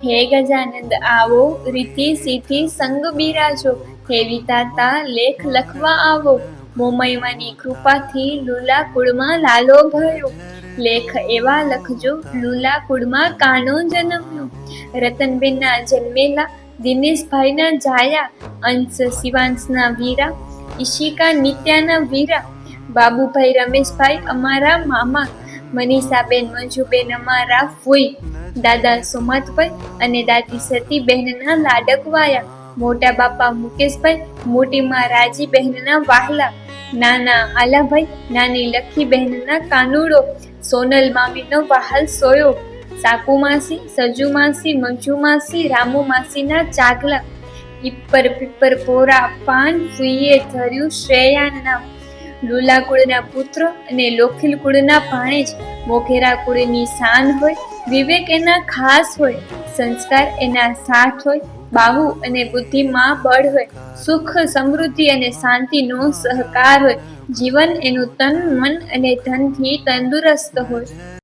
હે ગજાનંદ આવો, રીતિ સિદ્ધિ સંગ બિરાજો, હે વિધાતા લેખ લખવા આવો, મોમયમાંની કૃપાથી લુલા કુળમાં લાલો ભર્યો, લેખ એવા લખજો લુલા કુળમાં કાનો જન્મ્યો, રતનબેનના જન્મેલા દિનેશભાઈના જાયા, અંશ શિવાંશના વીરા, ઈશિકા નિત્યાના વીરા, બાબુભાઈ રમેશભાઈ અમારા મામા, મનીષાબેન મંજુબેન અમારા ફૂઈ, દાદા સોમતભાઈ અને દાદી સતીબહેનના લાડકવાયા, મોટા બાપા મુકેશભાઈ, મોટી માં રાજીબહેનના વાહલા, નાના આલાભાઈ, નાની લખીબહેનના કાનુડો, સોનલ મામીનો વહાલ સોયો, સાકુ માસી, સજુ માસી, મંજુ માસી, રામુ માસીના ચાગલા, પીપર પીપર પોરા પાન ફૂઈએ ધર્યું શ્રેયાન નામ, લુલા કુળના પુત્ર અને લોખીલ કુળના ભાણેજ, મોઘેરા કુળની શાન હોય, વિવેક એના ખાસ હોય, સંસ્કાર એના સાથ હોય, બાહુ અને બુદ્ધિમાં બળ હોય, સુખ સમૃદ્ધિ અને શાંતિનો સહકાર હોય, જીવન એનું તન મન અને ધનથી તંદુરસ્ત હોય.